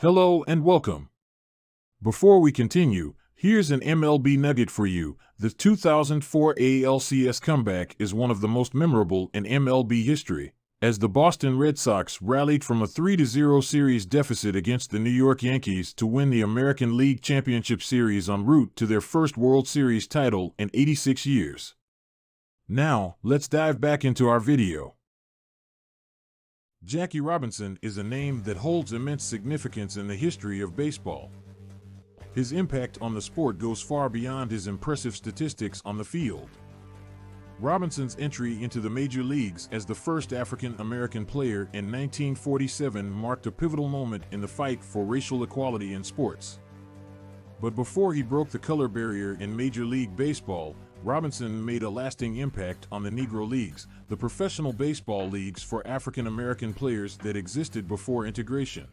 Hello and welcome. Before we continue, here's an MLB nugget for you. The 2004 ALCS comeback is one of the most memorable in MLB history, as the Boston Red Sox rallied from a 3-0 series deficit against the New York Yankees to win the American League Championship Series en route to their first World Series title in 86 years. Now, let's dive back into our video. Jackie Robinson is a name that holds immense significance in the history of baseball. His impact on the sport goes far beyond his impressive statistics on the field. Robinson's entry into the major leagues as the first African-American player in 1947 marked a pivotal moment in the fight for racial equality in sports. But before he broke the color barrier in Major League Baseball, Robinson made a lasting impact on the Negro Leagues, the professional baseball leagues for African-American players that existed before integration.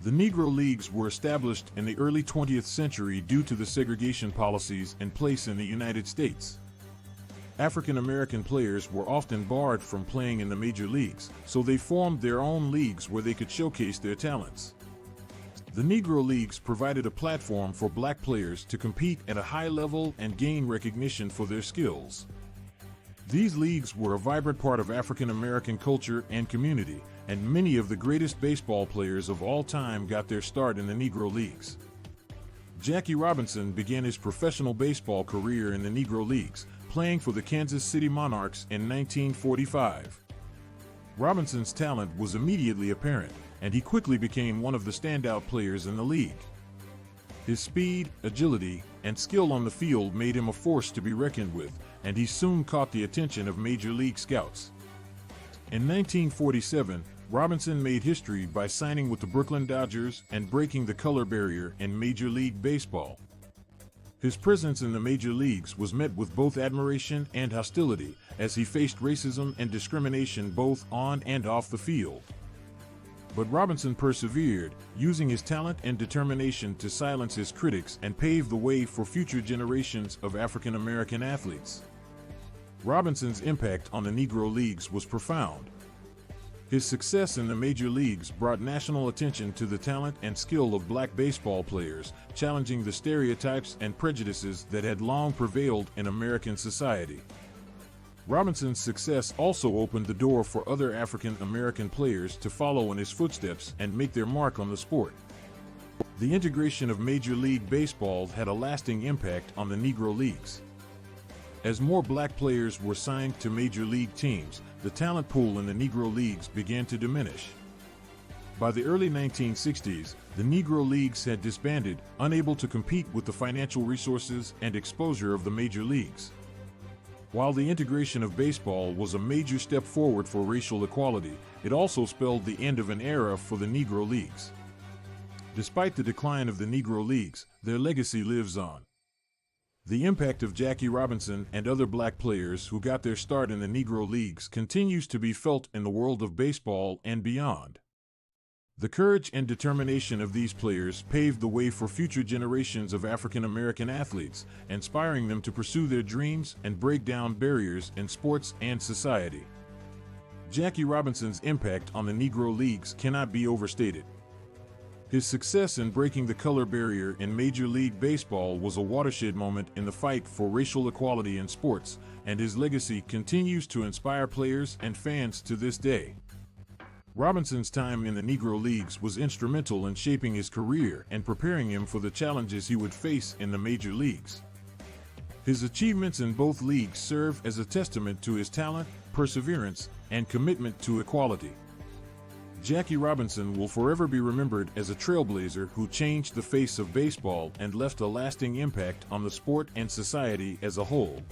The Negro Leagues were established in the early 20th century due to the segregation policies in place in the United States. African-American players were often barred from playing in the major leagues, so they formed their own leagues where they could showcase their talents. The Negro Leagues provided a platform for black players to compete at a high level and gain recognition for their skills. These leagues were a vibrant part of African American culture and community, and many of the greatest baseball players of all time got their start in the Negro Leagues. Jackie Robinson began his professional baseball career in the Negro Leagues, playing for the Kansas City Monarchs in 1945. Robinson's talent was immediately apparent, and he quickly became one of the standout players in the league. His speed, agility, and skill on the field made him a force to be reckoned with, and he soon caught the attention of major league scouts. In 1947, Robinson made history by signing with the Brooklyn Dodgers and breaking the color barrier in Major League Baseball. His presence in the major leagues was met with both admiration and hostility, as he faced racism and discrimination both on and off the field. But Robinson persevered, using his talent and determination to silence his critics and pave the way for future generations of African American athletes. Robinson's impact on the Negro Leagues was profound. His success in the major leagues brought national attention to the talent and skill of black baseball players, challenging the stereotypes and prejudices that had long prevailed in American society. Robinson's success also opened the door for other African American players to follow in his footsteps and make their mark on the sport. The integration of Major League Baseball had a lasting impact on the Negro Leagues. As more black players were signed to major league teams, the talent pool in the Negro Leagues began to diminish. By the early 1960s, the Negro Leagues had disbanded, unable to compete with the financial resources and exposure of the major leagues. While the integration of baseball was a major step forward for racial equality, it also spelled the end of an era for the Negro Leagues. Despite the decline of the Negro Leagues, their legacy lives on. The impact of Jackie Robinson and other black players who got their start in the Negro Leagues continues to be felt in the world of baseball and beyond. The courage and determination of these players paved the way for future generations of African American athletes, inspiring them to pursue their dreams and break down barriers in sports and society. Jackie Robinson's impact on the Negro Leagues cannot be overstated. His success in breaking the color barrier in Major League Baseball was a watershed moment in the fight for racial equality in sports, and his legacy continues to inspire players and fans to this day. Robinson's time in the Negro Leagues was instrumental in shaping his career and preparing him for the challenges he would face in the major leagues. His achievements in both leagues serve as a testament to his talent, perseverance, and commitment to equality. Jackie Robinson will forever be remembered as a trailblazer who changed the face of baseball and left a lasting impact on the sport and society as a whole.